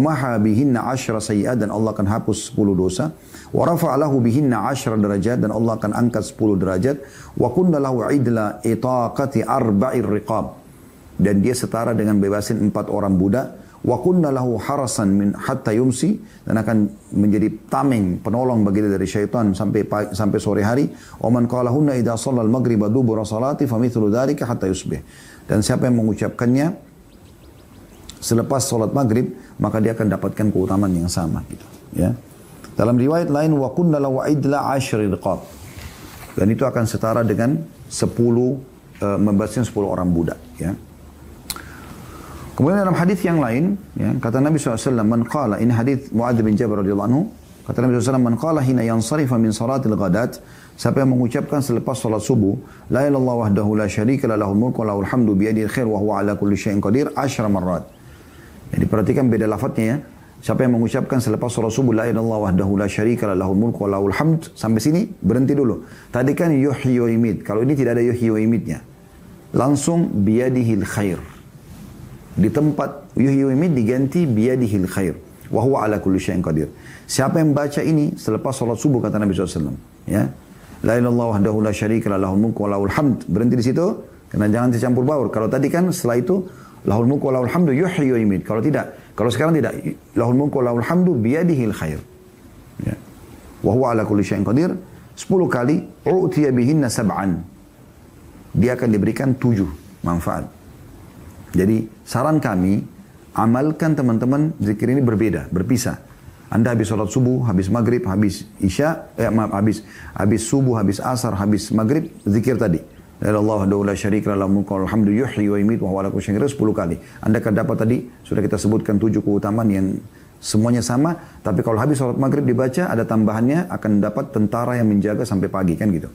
maha bihinna 10 sayyi'at, dan Allah akan hapus 10 dosa. Wa rafa'a lahu bihinna 10 derajat, dan Allah akan angkat 10 derajat. Wa kunna lahu idla itaqati 4 riqab, dan dia setara dengan bebasin 4 orang budak. Wa kunna lahu harasan min hatta yumsi, dan akan menjadi tameng, penolong bagi dia dari syaitan sampai sore hari. Wa man qalahunna idza shalla al-maghriba dubura salati famithlu dzalika hatta yusbih. Dan siapa yang mengucapkannya selepas salat maghrib, maka dia akan dapatkan keutamaan yang sama gitu, ya. Dalam riwayat lain, wa kunna lahu idla 10 riqab, dan itu akan setara dengan 10 membebaskan 10 orang budak, ya. Kemudian dalam hadis yang lain, ya, kata Nabi SAW, man qala, ini hadis Mu'adz bin Jabal radhiyallahu anhu, kata Nabi SAW, man qala hina yansarifa min salatil ghadat, siapa yang mengucapkan selepas salat subuh, la ilaha illallah wahdahu la syarika lah, lahul mulku wa lahul hamdu biyadihil khair wa huwa ala kulli syai'in qadir, 10 marrat. Jadi perhatikan beda lafadznya ya. Siapa yang mengucapkan selepas salat subuh, la ilaha illallah wahdahu la syarika lah, lahul mulku wa lahul hamd, sampai sini berhenti dulu. Tadi kan yuhyi wa yumit, kalau ini tidak ada yuhyi wa yumitnya. Langsung biyadihil khair. Di tempat yuhyi wa yumiit diganti biyadihil khair wa huwa ala kulli syai'in qadir. Siapa yang baca ini selepas salat subuh, kata Nabi SAW, ya, la ilaha illallah wahdahu la syarika lah, lahul mulku wa lahul hamd, berhenti di situ karena jangan dicampur baur. Kalau tadi kan setelah itu lahul mulku wa lahul hamdu yuhyi wa yumiit. Kalau sekarang tidak, lahul mulku wa lahul hamdu biyadihil khair, ya, wa huwa ala kulli syai'in qadir 10 kali. U'tiya bihinna 7, dia akan diberikan 7 manfaat. Jadi saran kami, amalkan teman-teman zikir ini berbeda, berpisah. Anda habis sholat subuh, habis maghrib, habis isya, habis subuh, habis asar, habis maghrib, zikir tadi. La ilaha illallah la syarika lah, lahul mulku wa lahul hamdu yuhyi wa yumiit wa huwa ala kulli syai'in qadir 10 kali. Anda akan dapat tadi, sudah kita sebutkan 7 keutamaan yang semuanya sama, tapi kalau habis sholat maghrib dibaca, ada tambahannya, akan dapat tentara yang menjaga sampai pagi, kan gitu.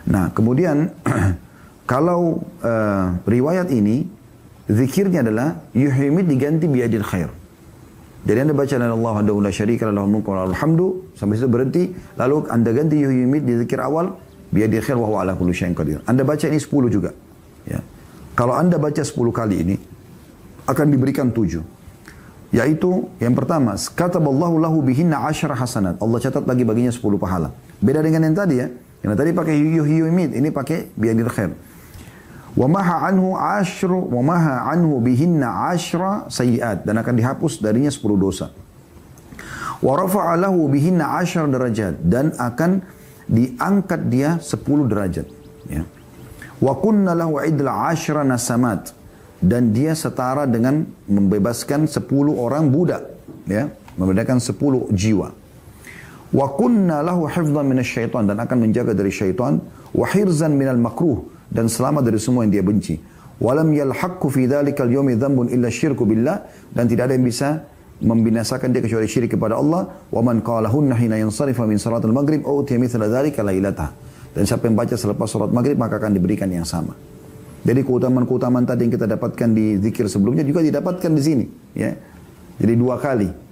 Nah, kemudian kalau riwayat ini, zikirnya adalah yuhimid diganti biyadil khair. Jadi Anda baca la ilaha illallah wahdahu la syarika lah, lahul mulku wa lahul hamdu, sampai situ berhenti, lalu Anda ganti yuhimid di zikir awal biyadil khair wa huwa ala kulli syai'in qadir. Anda baca ini 10 juga, ya. Kalau Anda baca 10 kali ini akan diberikan 7. Yaitu yang pertama, kataballahu lahu bihinna 10 hasanat. Allah catat lagi baginya 10 pahala. Beda dengan yang tadi ya. Yang tadi pakai yuhimid, ini pakai biyadil khair. Wa maha anhu bihinna 10 sayyi'at, dan akan dihapus darinya 10 dosa. Wa rafa'a lahu bihinna 10 derajat, dan akan diangkat dia 10 derajat, ya. Wa kunna lahu idla 10 nasamat, dan dia setara dengan membebaskan 10 orang budak, ya, membebaskan 10 jiwa. Wa kunna lahu hifdhan minasyaitan, dan akan menjaga dari syaitan. Wa hirzan minal makruh, dan selamat dari semua yang dia benci. Walam yalhaqqu fi dzalikal yawmi dzambun illa syirku billah, dan tidak ada yang bisa membinasakan dia kecuali syirik kepada Allah. Wa man qalahunna hina yansarifa min salatil maghrib utiya mithla dzalika lailatah, dan siapa yang baca selepas salat maghrib maka akan diberikan yang sama. Jadi keutamaan-keutamaan tadi yang kita dapatkan di zikir sebelumnya juga didapatkan di sini, ya. Jadi 2 kali.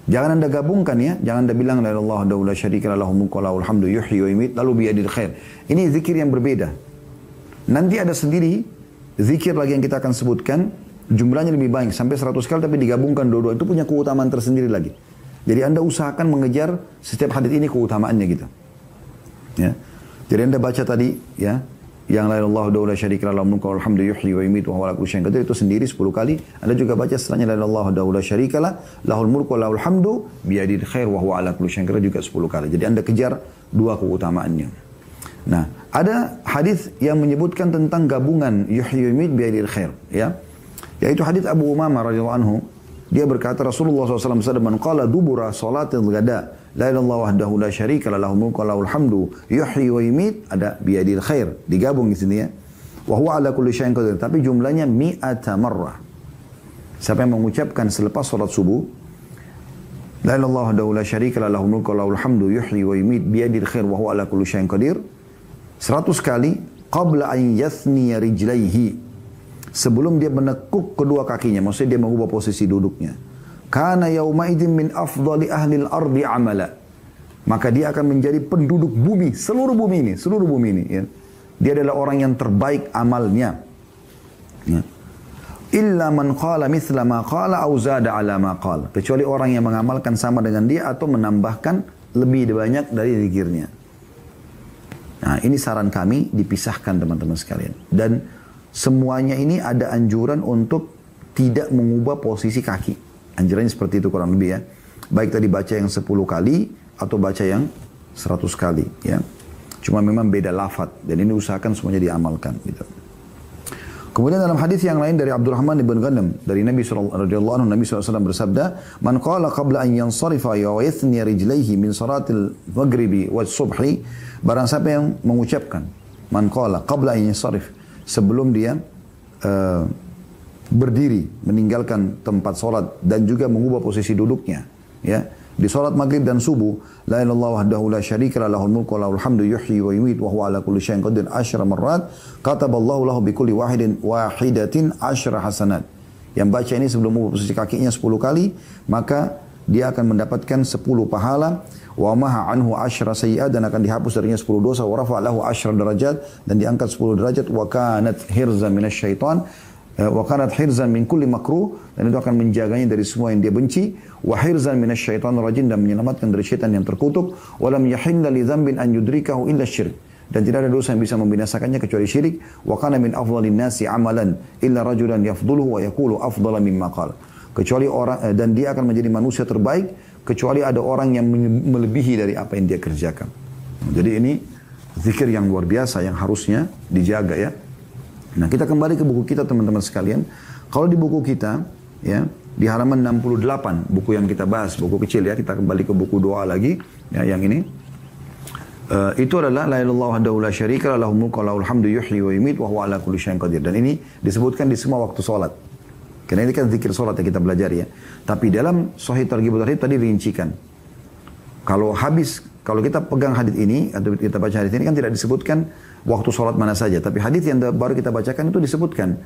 Jangan Anda gabungkan ya, jangan Anda bilang la ilaha illallah wahdahu la syarika lah, lahul mulku wa lahul hamdu yuhyi wa yumiit lalu biyadil khair. Ini zikir yang berbeda. Nanti ada sendiri zikir lagi yang kita akan sebutkan, jumlahnya lebih banyak sampai 100 kali, tapi digabungkan dua-dua itu punya keutamaan tersendiri lagi. Jadi Anda usahakan mengejar setiap hadis ini keutamaannya gitu. Ya. Jadi Anda baca tadi ya, yang la ilaha illallah wahdahu la syarika lahu lahul mulku wa lahul hamdu yuhyi wa yumiitu wa huwa ala kulli syai'in qadir itu sendiri 10 kali. Anda juga baca setelahnya la ilaha illallah wahdahu la syarika lahul mulku wa lahul hamdu biyadihil khair wa huwa ala kulli syai'in qadir juga 10 kali. Jadi Anda kejar dua keutamaannya. Nah, ada hadis yang menyebutkan tentang gabungan yuhyi wa yumiit biyadihil khair, ya. Yaitu hadis Abu Umamah radhiyallahu anhu. Dia berkata Rasulullah SAW bersabda, "Man qala dubura salatil ghada, la ilaha illallah wahdahu la syarika lahu mulku wa lahul hamdu, yuhyi wa yumiit," ada biyadil khair, digabung di sini ya. Wa huwa ala kulli syai'in qadir, tapi jumlahnya mi'ata marrah. Siapa yang mengucapkan selepas salat subuh, la ilaha illallah wahdahu la syarika lahu mulku wa lahul hamdu, yuhyi wa yumiit biyadil khair wa huwa ala kulli syai'in qadir, 100 kali qabla an yathniya rijlaihi, sebelum dia menekuk kedua kakinya, maksudnya dia mengubah posisi duduknya. Kana yauma idzin min afdali ahlil ardi amala. Maka dia akan menjadi penduduk bumi, seluruh bumi ini. Ya. Dia adalah orang yang terbaik amalnya. Ya. Illa man qala mithla ma qala au zada ala ma qala. Kecuali orang yang mengamalkan sama dengan dia atau menambahkan lebih banyak dari zikirnya. Nah, ini saran kami dipisahkan teman-teman sekalian. Dan semuanya ini ada anjuran untuk tidak mengubah posisi kaki. Anjurannya seperti itu kurang lebih ya. Baik tadi baca yang 10 kali atau baca yang 100 kali ya. Cuma memang beda lafaz dan ini usahakan semuanya diamalkan gitu. Kemudian dalam hadis yang lain dari Abdurrahman bin Ghanam dari Nabi sallallahu alaihi wasallam bersabda, "Man qala qabla an yansarifa wa yathni rijlaihi min salatil maghribi was subhi," barang siapa yang mengucapkan man qala qabla an yansarif, sebelum dia berdiri meninggalkan tempat sholat dan juga mengubah posisi duduknya ya di sholat maghrib dan subuh, la ilaha illallah wahdahu la syarika lahul mulku wa lahul hamdu yuhyi wa yumiit wa huwa ala kulli syai'in qadir 10 marrat, kataballahu lahu bi kulli wahidatin 10 hasanat. Yang baca ini sebelum mengubah posisi kakinya 10 kali, maka dia akan mendapatkan 10 pahala, wa maha anhu 10 sayyi'at, dan akan dihapus darinya 10 dosa, wa rafa lahu 10 derajat, dan diangkat 10 derajat, wa kanat hirzan minasyaitan, wa kanat hirzan min kulli makruh, dan itu akan menjaganya dari semua yang dia benci, wa hirzan minasyaitanir rajim, dan menyelamatkan dari syaitan yang terkutuk, wa lam yahilla li dzambin an yudrikahu illa syirk, dan tidak ada dosa yang bisa membinasakannya kecuali syirik, wa kana min afdhalin nasi amalan illa rajulan yafdhuluhu wa yaqulu afdhala mimma qala, kecuali orang, dan dia akan menjadi manusia terbaik kecuali ada orang yang melebihi dari apa yang dia kerjakan. Jadi ini zikir yang luar biasa yang harusnya dijaga ya. Nah, kita kembali ke buku kita teman-teman sekalian. Kalau di buku kita ya, di halaman 68, buku yang kita bahas, buku kecil ya, kita kembali ke buku doa lagi ya, yang ini. Itu adalah la ilaha illallah wahdahu la syarika lahu mulku wa lahul hamdu yuhyi wa yumiit wa huwa ala kulli syai'in qadir. Dan ini disebutkan di semua waktu salat. Karena ini kan zikir salat yang kita belajar ya. Tapi dalam Sahih Targhib wa Tarhib tadi dirincikan. Kalau kita pegang hadis ini atau kita baca hadis ini kan tidak disebutkan waktu salat mana saja, tapi hadis yang baru kita bacakan itu disebutkan.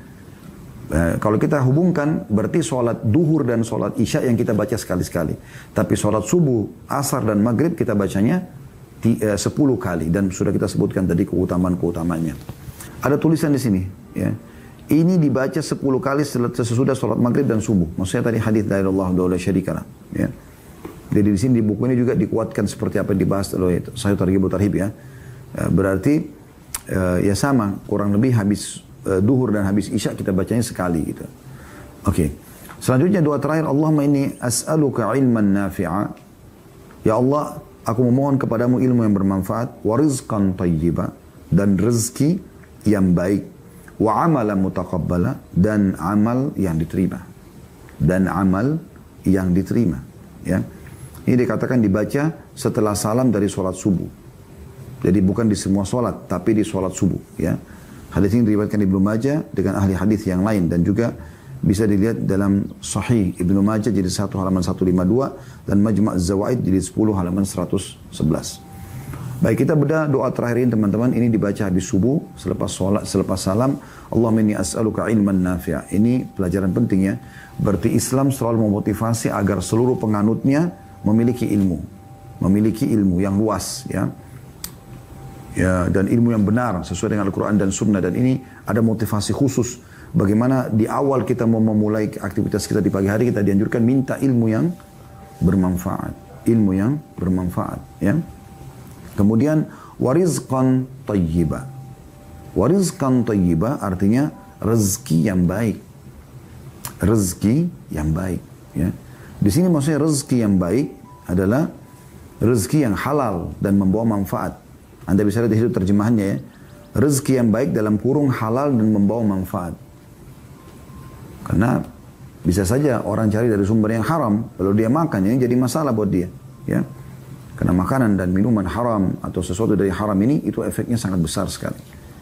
Kalau kita hubungkan berarti salat duhur dan salat isya yang kita baca sekali-sekali. Tapi salat subuh, asar dan maghrib kita bacanya 10 kali dan sudah kita sebutkan tadi keutamaan-keutamanya. Ada tulisan di sini ya. Ini dibaca 10 kali sesudah sholat maghrib dan subuh. Maksudnya tadi hadis la ilaha illallah la syarika lah. Ya. Jadi di sini di buku ini juga dikuatkan seperti apa yang dibahas oleh Sahih Targhib wa Tarhib ya. Berarti ya sama, kurang lebih habis duhur dan habis isya kita bacanya sekali gitu. Oke. Selanjutnya doa terakhir, Allahumma inni as'aluka ilman nafi'a. Ya Allah, aku memohon kepadamu ilmu yang bermanfaat, wa rizqan tayyiba, dan rezeki yang baik, wa amalan mutaqabbala, dan amal yang diterima. Ya. Ini dikatakan dibaca setelah salam dari sholat subuh. Jadi bukan di semua sholat, tapi di sholat subuh. Ya. Hadis ini diriwayatkan Ibnu Majah dengan ahli hadis yang lain, dan juga bisa dilihat dalam Sahih Ibnu Majah jadi 1 halaman 152 dan Majma' Az-Zawaid jadi 10 halaman 111. Baik, kita bedah doa terakhir ini teman-teman. Ini dibaca habis subuh, selepas sholat, selepas salam. Allahumma inni as'aluka ilman nafi'a. Ini pelajaran penting ya. Berarti Islam selalu memotivasi agar seluruh penganutnya memiliki ilmu yang luas ya. Ya, dan ilmu yang benar sesuai dengan Al-Quran dan Sunnah. Dan ini ada motivasi khusus. Bagaimana di awal kita mau memulai aktivitas kita di pagi hari, kita dianjurkan minta ilmu yang bermanfaat. Ilmu yang bermanfaat ya. Kemudian warizqan tayyiba. Wa rizqan thayyiba artinya rezeki yang baik. Rezeki yang baik. Ya. Di sini maksudnya rezeki yang baik adalah rezeki yang halal dan membawa manfaat. Anda bisa lihat di situ terjemahannya ya. Rezeki yang baik dalam kurung halal dan membawa manfaat. Karena bisa saja orang cari dari sumber yang haram, lalu dia makan, ini jadi masalah buat dia. Ya. Karena makanan dan minuman haram atau sesuatu dari haram ini, itu efeknya sangat besar sekali.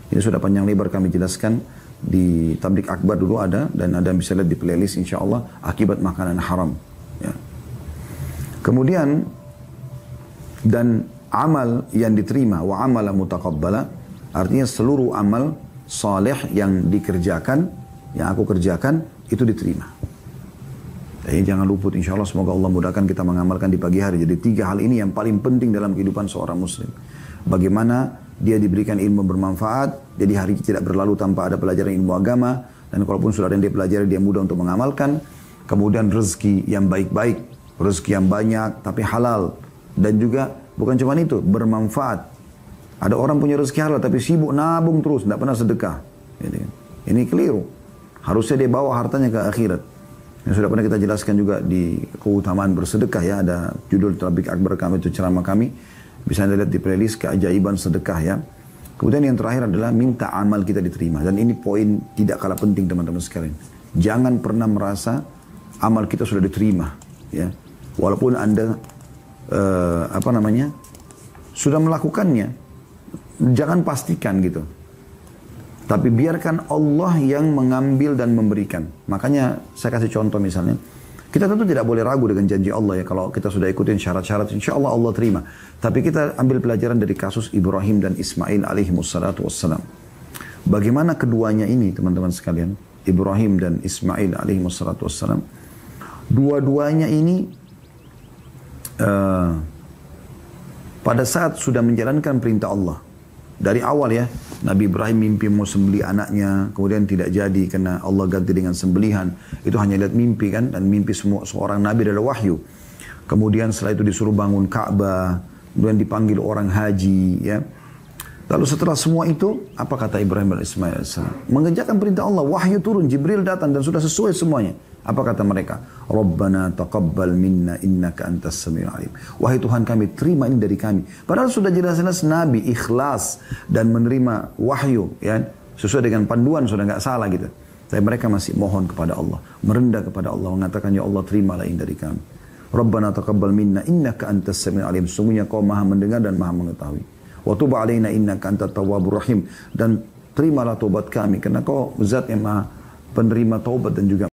Ini sudah panjang lebar kami jelaskan di Tablik Akbar dulu ada, dan Anda bisa lihat di playlist insya Allah, akibat makanan haram. Ya. Kemudian, dan amal yang diterima, wa amala mutaqabbala, artinya seluruh amal saleh yang dikerjakan, yang aku kerjakan, itu diterima. Jadi jangan luput, insya Allah semoga Allah mudahkan kita mengamalkan di pagi hari. Jadi 3 hal ini yang paling penting dalam kehidupan seorang muslim. Bagaimana dia diberikan ilmu bermanfaat, jadi hari tidak berlalu tanpa ada pelajaran ilmu agama, dan kalaupun sudah ada yang dia pelajari, dia mudah untuk mengamalkan. Kemudian rezeki yang baik-baik, rezeki yang banyak tapi halal, dan juga bukan cuma itu, bermanfaat. Ada orang punya rezeki halal tapi sibuk nabung terus, tidak pernah sedekah. Ini keliru. Harusnya dia bawa hartanya ke akhirat. Yang sudah pernah kita jelaskan juga di keutamaan bersedekah ya. Ada judul Tablik Akbar kami, itu ceramah kami. Bisa Anda lihat di playlist keajaiban sedekah ya. Kemudian yang terakhir adalah minta amal kita diterima. Dan ini poin tidak kalah penting teman-teman sekalian. Jangan pernah merasa amal kita sudah diterima. Ya. Walaupun Anda sudah melakukannya. Jangan pastikan gitu. Tapi biarkan Allah yang mengambil dan memberikan. Makanya saya kasih contoh misalnya. Kita tentu tidak boleh ragu dengan janji Allah ya. Kalau kita sudah ikutin syarat-syarat, insya Allah Allah terima. Tapi kita ambil pelajaran dari kasus Ibrahim dan Ismail alaihimussalatu wassalam. Bagaimana keduanya ini teman-teman sekalian. Ibrahim dan Ismail alaihimussalatu wassalam. Dua-duanya ini pada saat sudah menjalankan perintah Allah. Dari awal ya, Nabi Ibrahim mimpi mau sembelih anaknya, kemudian tidak jadi karena Allah ganti dengan sembelihan. Itu hanya lihat mimpi kan, dan mimpi seorang Nabi adalah wahyu. Kemudian setelah itu disuruh bangun Ka'bah, kemudian dipanggil orang haji ya. Lalu setelah semua itu, apa kata Ibrahim dan Ismail AS? Mengerjakan perintah Allah, wahyu turun, Jibril datang dan sudah sesuai semuanya. Apa kata mereka? Rabbana taqabbal minna innaka antas samiul alim. Wahai Tuhan kami, terima ini dari kami. Padahal sudah jelas-jelas Nabi ikhlas dan menerima wahyu, ya, sesuai dengan panduan, sudah nggak salah gitu. Tapi mereka masih mohon kepada Allah, merendah kepada Allah, mengatakan ya Allah terimalah ini dari kami. Rabbana taqabbal minna innaka antas samiul alim. Sungguhnya Kau Maha mendengar dan Maha mengetahui. Wa tub alaina innaka antat tawwabur rahim. Dan terimalah taubat kami karena Kau zat yang Maha penerima taubat dan juga